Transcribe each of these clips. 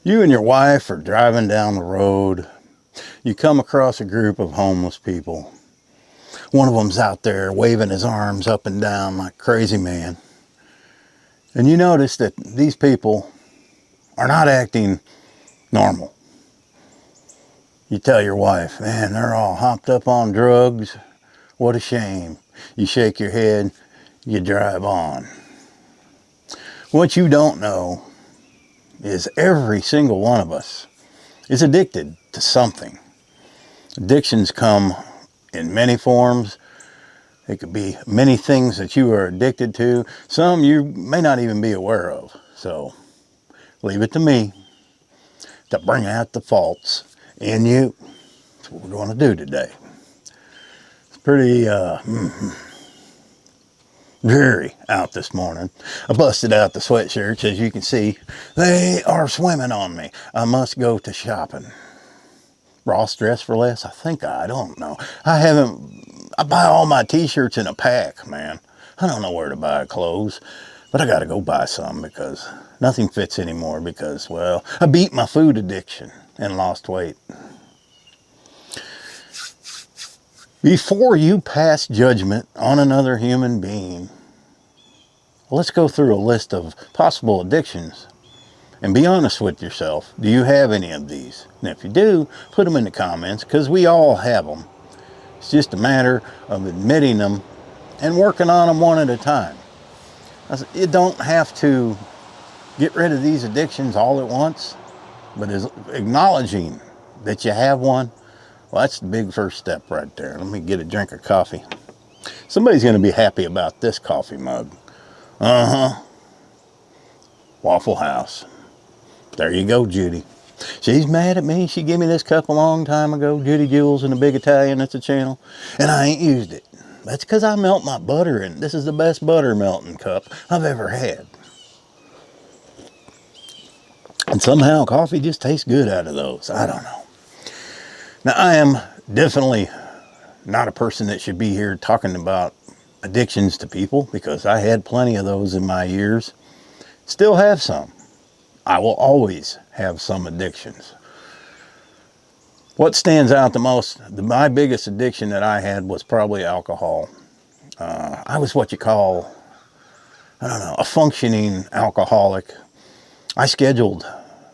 You and your wife are driving down the road. You come across a group of homeless people. One of them's out there waving his arms up and down like a crazy man. And you notice that these people are not acting normal. You tell your wife, man, they're all hopped up on drugs. What a shame. You shake your head, you drive on. What you don't know is every single one of us is addicted to something. Addictions come in many forms. It could be many things that you are addicted to. Some you may not even be aware of. So leave it to me to bring out the faults in you. That's what we're going to do today. It's pretty dreary out this morning. I busted out the sweatshirts. As you can see, they are swimming on me. I must go to shopping. Ross Dress for Less? I don't know. I buy all my t-shirts in a pack, man. I don't know where to buy clothes, but I gotta go buy some because nothing fits anymore because, well, I beat my food addiction and lost weight. Before you pass judgment on another human being, let's go through a list of possible addictions. And be honest with yourself. Do you have any of these? And if you do, put them in the comments because we all have them. It's just a matter of admitting them and working on them one at a time. You don't have to get rid of these addictions all at once, but is acknowledging that you have one, well, that's the big first step right there. Let me get a drink of coffee. Somebody's going to be happy about this coffee mug. Waffle House. There you go, Judy. She's mad at me. She gave me this cup a long time ago. Judy Jules in the Big Italian. It's a channel. And I ain't used it. That's because I melt my butter in. This is the best butter melting cup I've ever had. And somehow coffee just tastes good out of those. I don't know. Now, I am definitely not a person that should be here talking about addictions to people because I had plenty of those in my years. Still have some. I will always have some addictions. What stands out the most, my biggest addiction that I had was probably alcohol. I was what you call, a functioning alcoholic. I scheduled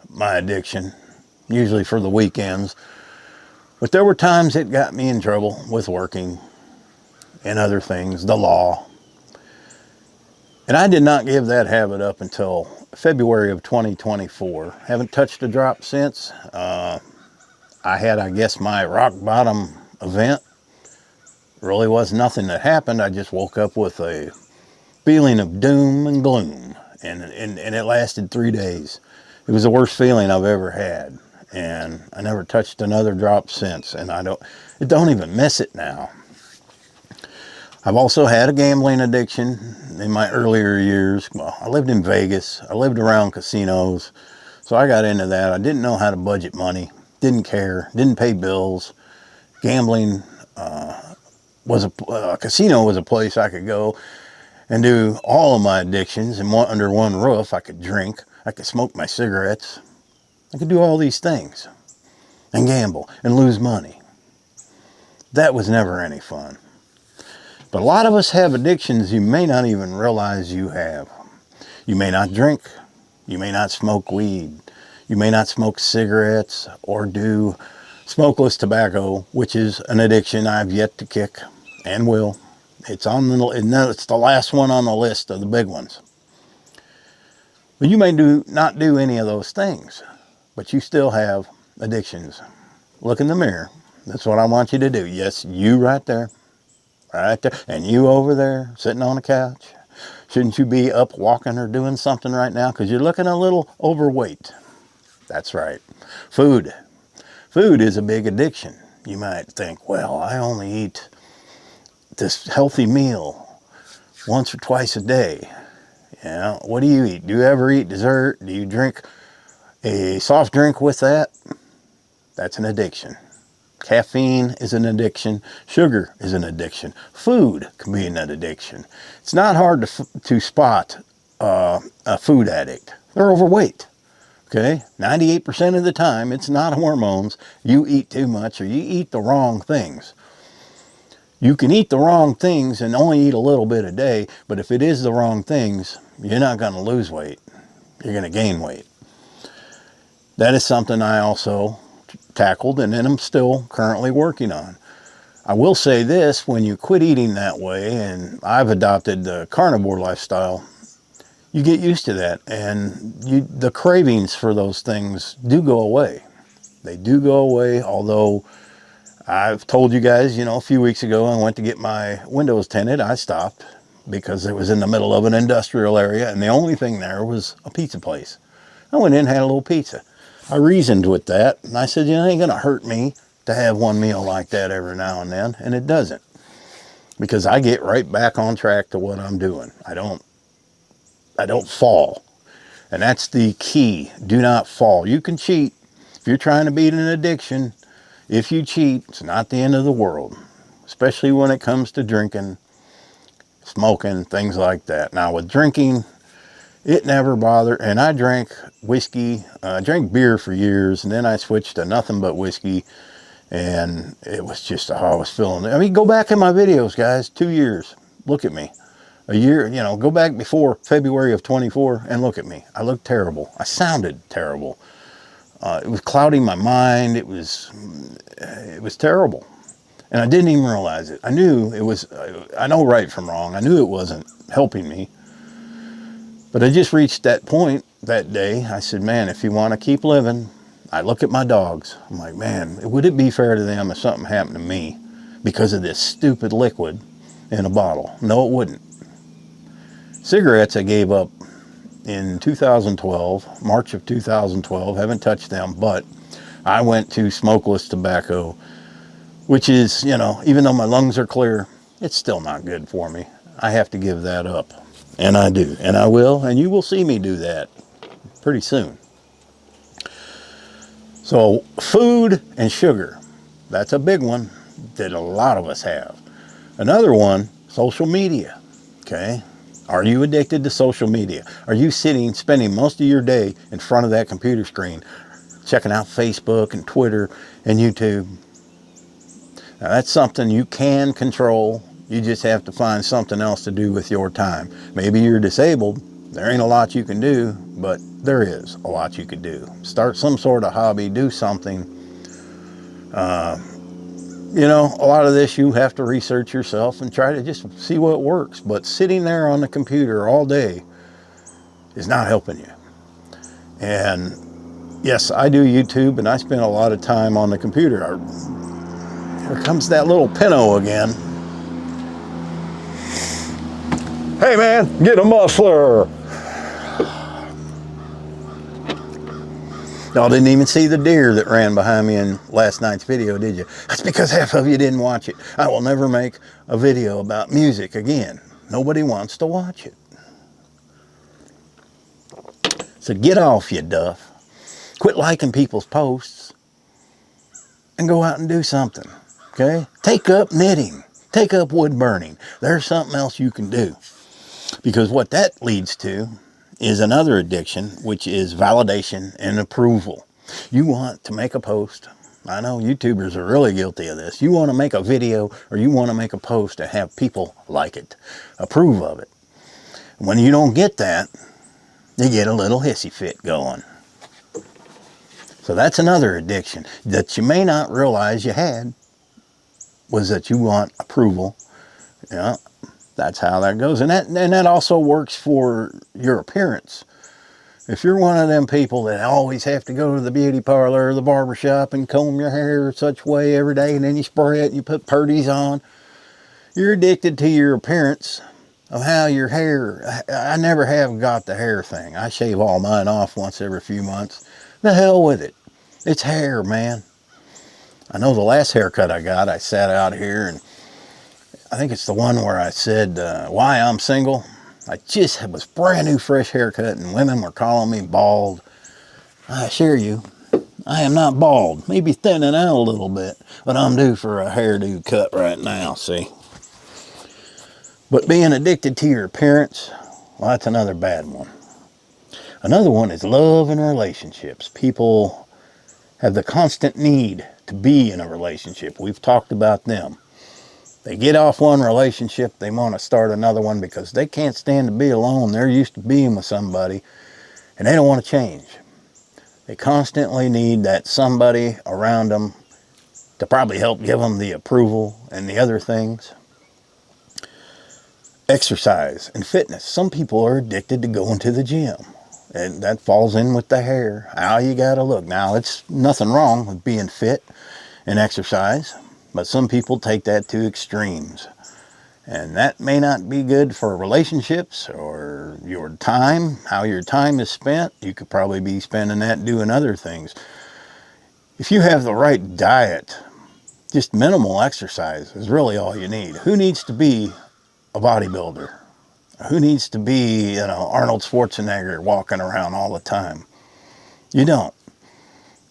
my addiction, usually for the weekends. But there were times it got me in trouble with working and other things, the law. And I did not give that habit up until February of 2024. Haven't touched a drop since. I had, my rock bottom event. Really was nothing that happened. I just woke up with a feeling of doom and gloom. And it lasted 3 days. It was the worst feeling I've ever had. And I never touched another drop since. And I don't even miss it now. I've also had a gambling addiction in my earlier years. Well, I lived in Vegas. I lived around casinos. So I got into that. I didn't know how to budget money. Didn't care. Didn't pay bills. Gambling was a casino was a place I could go and do all of my addictions under one roof. I could drink. I could smoke my cigarettes. I could do all these things and gamble and lose money. That was never any fun. But a lot of us have addictions you may not even realize you have. You may not drink. You may not smoke weed. You may not smoke cigarettes or do smokeless tobacco, which is an addiction I've yet to kick and will. It's the last one on the list of the big ones. But you may not do any of those things, but you still have addictions. Look in the mirror. That's what I want you to do. Yes, you right there. Right there. And you over there sitting on a couch. Shouldn't you be up walking or doing something right now? Because you're looking a little overweight. That's right. Food. Food is a big addiction. You might think, well, I only eat this healthy meal once or twice a day. What do you eat? Do you ever eat dessert? Do you drink a soft drink with that? That's an addiction. Caffeine is an addiction. Sugar is an addiction. Food can be an addiction. It's not hard to spot a food addict. They're overweight Okay, 98% of the time, it's not hormones. You eat too much or you eat the wrong things. You can eat the wrong things and only eat a little bit a day, but if it is the wrong things, you're not going to lose weight. You're going to gain weight. That is something I also tackled and then I'm still currently working on. I will say this, when you quit eating that way, and I've adopted the carnivore lifestyle, you get used to that, and the cravings for those things do go away. They do go away, although I've told you guys, a few weeks ago I went to get my windows tinted. I stopped because it was in the middle of an industrial area, and the only thing there was a pizza place. I went in and had a little pizza. I reasoned with that, and I said, it ain't going to hurt me to have one meal like that every now and then, and it doesn't. Because I get right back on track to what I'm doing. I don't fall. And that's the key. Do not fall. You can cheat. If you're trying to beat an addiction, if you cheat, it's not the end of the world. Especially when it comes to drinking, smoking, things like that. Now with drinking, it never bothered. And I drank whiskey. I drank beer for years. And then I switched to nothing but whiskey. And it was just how I was feeling. I mean, go back in my videos, guys. 2 years. Look at me. A year, go back before February of 24 and look at me. I looked terrible. I sounded terrible. It was clouding my mind. It was terrible. And I didn't even realize it. I knew it was, I know right from wrong. I knew it wasn't helping me. But I just reached that point that day. I said, man, if you want to keep living, I look at my dogs. I'm like, man, would it be fair to them if something happened to me because of this stupid liquid in a bottle? No, it wouldn't. Cigarettes I gave up in 2012, March of 2012. Haven't touched them, but I went to smokeless tobacco, which is, even though my lungs are clear, it's still not good for me. I have to give that up. And I do. And I will. And you will see me do that pretty soon. So food and sugar. That's a big one that a lot of us have. Another one, social media. Okay. Are you addicted to social media? Are you spending most of your day in front of that computer screen, checking out Facebook and Twitter and YouTube? Now that's something you can control. You just have to find something else to do with your time. Maybe you're disabled. There ain't a lot you can do, but there is a lot you could do. Start some sort of hobby, do something. A lot of this you have to research yourself and try to just see what works. But sitting there on the computer all day is not helping you. And yes, I do YouTube and I spend a lot of time on the computer. Here comes that little Pinto again. Hey man, get a muffler. Y'all didn't even see the deer that ran behind me in last night's video, did you? That's because half of you didn't watch it. I will never make a video about music again. Nobody wants to watch it. So get off, you duff. Quit liking people's posts and go out and do something, okay? Take up knitting. Take up wood burning. There's something else you can do. Because what that leads to is another addiction, which is validation and approval. You want to make a post. I know YouTubers are really guilty of this. You want to make a video or you want to make a post and have people like it, approve of it. When you don't get that, you get a little hissy fit going. So that's another addiction that you may not realize you had, was that you want approval. That's how that goes. And that also works for your appearance. If you're one of them people that always have to go to the beauty parlor or the barber shop and comb your hair such way every day, and then you spray it and you put purties on, you're addicted to your appearance of how your hair. I never have got the hair thing. I shave all mine off once every few months. The hell with it. It's hair, man. I know the last haircut I got, I sat out here and I think it's the one where I said why I'm single. I just was brand new fresh haircut and women were calling me bald. I assure you, I am not bald. Maybe thinning out a little bit, but I'm due for a hairdo cut right now, see. But being addicted to your appearance, well, that's another bad one. Another one is love and relationships. People have the constant need to be in a relationship. We've talked about them. They get off one relationship, they want to start another one because they can't stand to be alone. They're used to being with somebody and they don't want to change. They constantly need that somebody around them to probably help give them the approval and the other things. Exercise and fitness. Some people are addicted to going to the gym. And that falls in with the hair, how you gotta look. Now, it's nothing wrong with being fit and exercise, but some people take that to extremes. And that may not be good for relationships or your time, how your time is spent. You could probably be spending that doing other things. If you have the right diet, just minimal exercise is really all you need. Who needs to be a bodybuilder? Who needs to be, Arnold Schwarzenegger walking around all the time? You don't.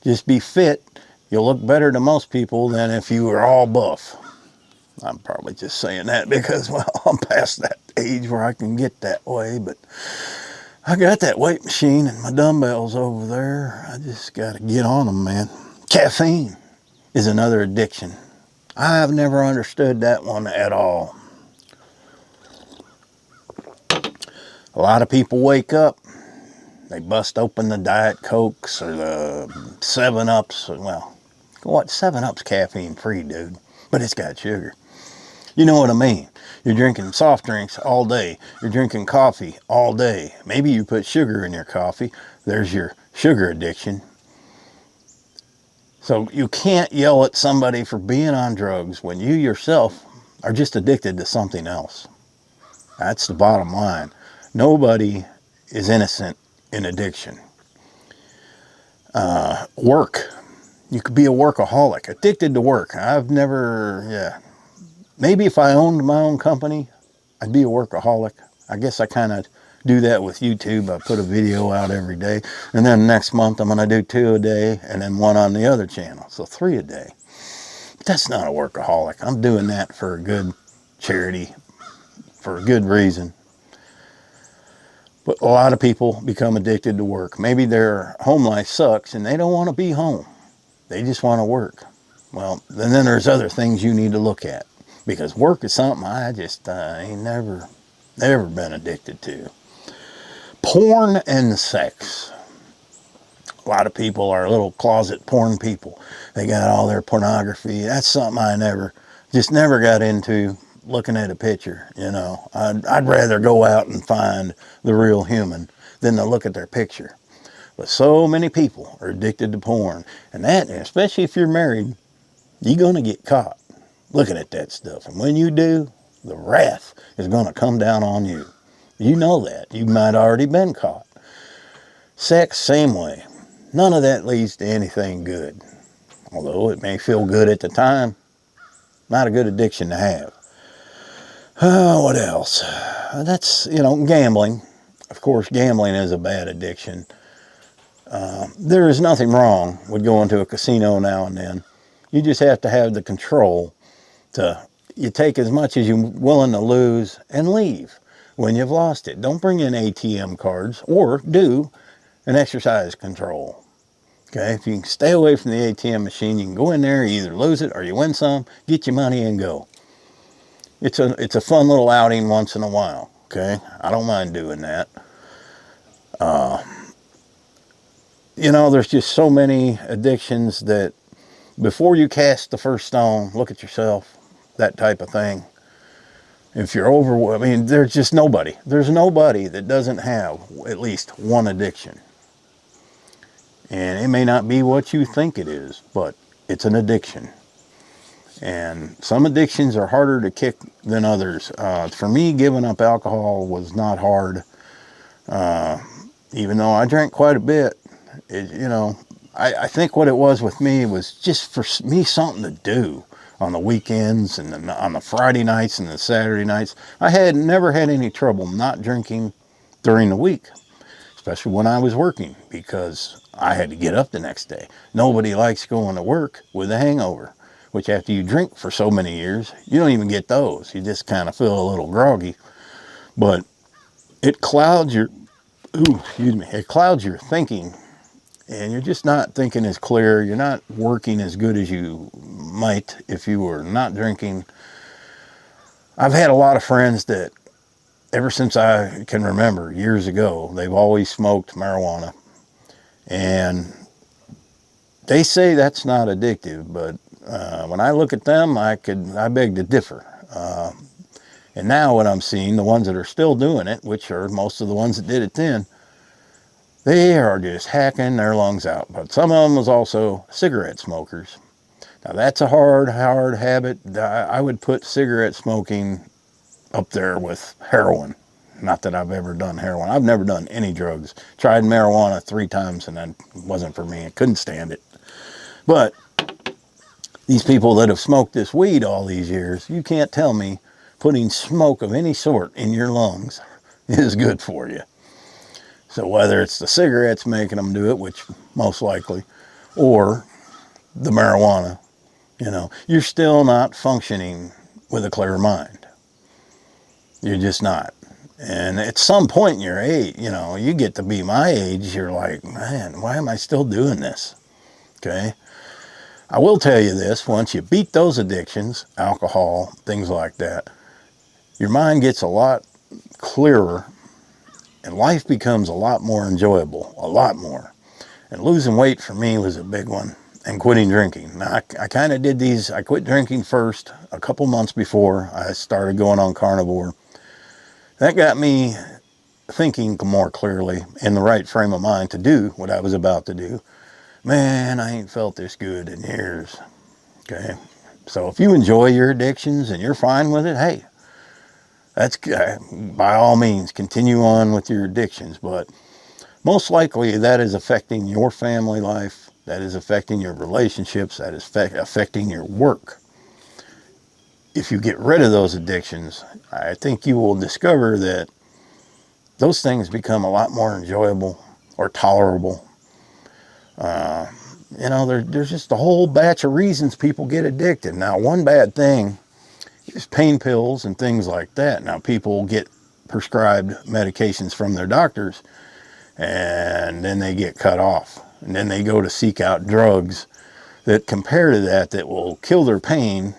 Just be fit. You'll look better to most people than if you were all buff. I'm probably just saying that because, well, I'm past that age where I can get that way, but I got that weight machine and my dumbbells over there. I just got to get on them, man. Caffeine is another addiction. I've never understood that one at all. A lot of people wake up, they bust open the Diet Cokes or the 7-Ups. Well, what, 7-Up's caffeine free, dude, but it's got sugar. You know what I mean? You're drinking soft drinks all day. You're drinking coffee all day. Maybe you put sugar in your coffee. There's your sugar addiction. So you can't yell at somebody for being on drugs when you yourself are just addicted to something else. That's the bottom line. Nobody is innocent in addiction. Work. You could be a workaholic, addicted to work. Maybe if I owned my own company, I'd be a workaholic. I guess I kind of do that with YouTube. I put a video out every day. And then next month, I'm going to do 2 a day and then 1 on the other channel. So 3 a day. But that's not a workaholic. I'm doing that for a good charity, for a good reason. But a lot of people become addicted to work. Maybe their home life sucks and they don't want to be home. They just want to work. Well, then there's other things you need to look at. Because work is something I just ain't never been addicted to. Porn and sex. A lot of people are little closet porn people. They got all their pornography. That's something I never got into. Looking at a picture, I'd rather go out and find the real human than to look at their picture. But so many people are addicted to porn, and that, especially if you're married, you're gonna get caught looking at that stuff. And when you do, the wrath is gonna come down on you. You know that. You might already been caught. Sex, same way. None of that leads to anything good. Although it may feel good at the time, not a good addiction to have. What else? That's, gambling. Of course, gambling is a bad addiction. There is nothing wrong with going to a casino now and then. You just have to have the control you take as much as you're willing to lose and leave when you've lost it. Don't bring in ATM cards or do an exercise control. Okay, if you can stay away from the ATM machine, you can go in there, you either lose it or you win some, get your money and go. It's a fun little outing once in a while, okay? I don't mind doing that. There's just so many addictions that before you cast the first stone, look at yourself, that type of thing. If you're there's just nobody. There's nobody that doesn't have at least one addiction. And it may not be what you think it is, but it's an addiction. And some addictions are harder to kick than others. For me, giving up alcohol was not hard. Even though I drank quite a bit, I think what it was with me was just for me something to do on the weekends and on the Friday nights and the Saturday nights. I had never had any trouble not drinking during the week, especially when I was working, because I had to get up the next day. Nobody likes going to work with a hangover, which after you drink for so many years, you don't even get those. You just kind of feel a little groggy. But it clouds your excuse me, it clouds your thinking, and you're just not thinking as clear. You're not working as good as you might if you were not drinking. I've had a lot of friends that, ever since I can remember, years ago, they've always smoked marijuana. And they say that's not addictive, but when I look at them, I beg to differ. And now what I'm seeing, the ones that are still doing it, which are most of the ones that did it then, they are just hacking their lungs out. But some of them was also cigarette smokers. Now that's a hard habit. I would put cigarette smoking up there with heroin. Not that I've ever done heroin. I've never done any drugs. Tried marijuana 3 times and that wasn't for me. I couldn't stand it. But these people that have smoked this weed all these years, you can't tell me putting smoke of any sort in your lungs is good for you. So whether it's the cigarettes making them do it, which most likely, or the marijuana, you're still not functioning with a clear mind. You're just not. And at some point in your age, you get to be my age, you're like, man, why am I still doing this? Okay. I will tell you this, once you beat those addictions, alcohol, things like that, your mind gets a lot clearer and life becomes a lot more enjoyable, a lot more. And losing weight for me was a big one, and quitting drinking. Now, I kind of did these, I quit drinking first a couple months before I started going on carnivore. That got me thinking more clearly, in the right frame of mind to do what I was about to do. Man, I ain't felt this good in years. Okay. So if you enjoy your addictions and you're fine with it, hey, that's by all means, continue on with your addictions. But most likely that is affecting your family life. That is affecting your relationships. That is affecting your work. If you get rid of those addictions, I think you will discover that those things become a lot more enjoyable or tolerable. There's just a whole batch of reasons people get addicted. Now, one bad thing is pain pills and things like that. Now, people get prescribed medications from their doctors, and then they get cut off. And then they go to seek out drugs that compare to that will kill their pain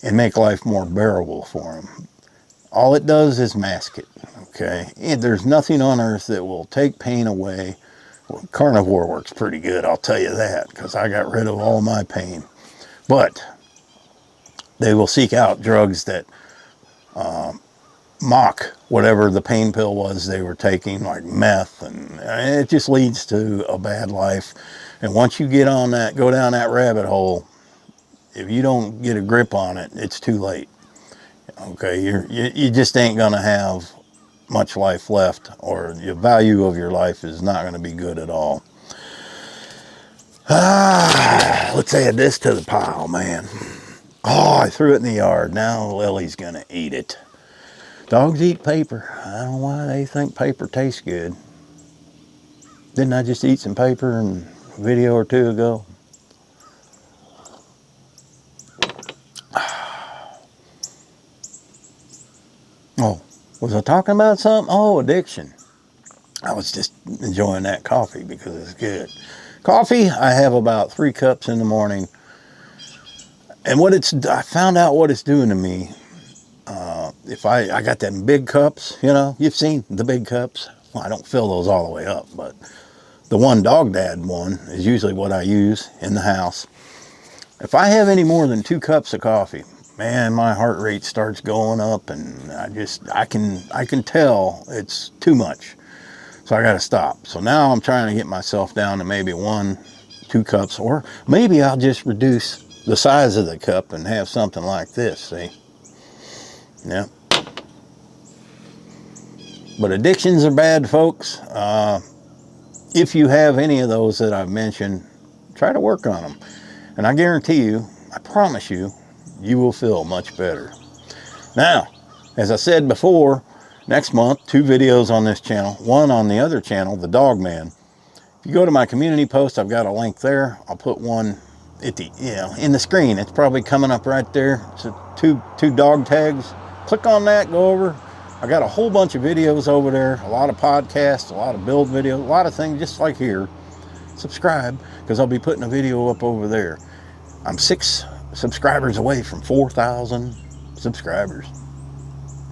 and make life more bearable for them. All it does is mask it, okay? And there's nothing on earth that will take pain away. Well, carnivore works pretty good, I'll tell you that, because I got rid of all my pain. But they will seek out drugs that mock whatever the pain pill was they were taking, like meth, and it just leads to a bad life. And once you get on that, go down that rabbit hole, if you don't get a grip on it, it's too late. Okay, you just ain't gonna have much life left, or the value of your life is not gonna be good at all. Let's add this to the pile, man. Oh, I threw it in the yard. Now Lily's gonna eat it. Dogs eat paper. I don't know why they think paper tastes good. Didn't I just eat some paper a video or two ago? Oh, was I talking about something? Oh, addiction. I was just enjoying that coffee because it's good. Coffee, I have about 3 cups in the morning. And I found out what it's doing to me. If I got them big cups, you've seen the big cups. Well, I don't fill those all the way up, but the one Dog Dad one is usually what I use in the house. If I have any more than 2 cups of coffee, man, my heart rate starts going up, and I can tell it's too much. So I got to stop. So now I'm trying to get myself down to maybe 1-2 cups, or maybe I'll just reduce the size of the cup and have something like this, see? Yeah. But addictions are bad, folks. If you have any of those that I've mentioned, try to work on them. And I guarantee you, I promise you, you will feel much better. Now, as I said before, next month, 2 videos on this channel, 1 on the other channel, The Dog Man. If you go to my community post, I've got a link there. I'll put one at in the screen. It's probably coming up right there. So two dog tags. Click on that, go over. I got a whole bunch of videos over there, a lot of podcasts, a lot of build videos, a lot of things just like here. Subscribe, because I'll be putting a video up over there. I'm 6 subscribers away from 4,000 subscribers.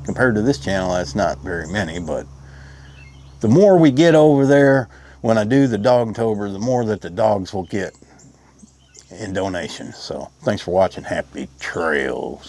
Compared to this channel, that's not very many, but the more we get over there when I do the Dogtober, the more that the dogs will get in donations. So thanks for watching. Happy trails.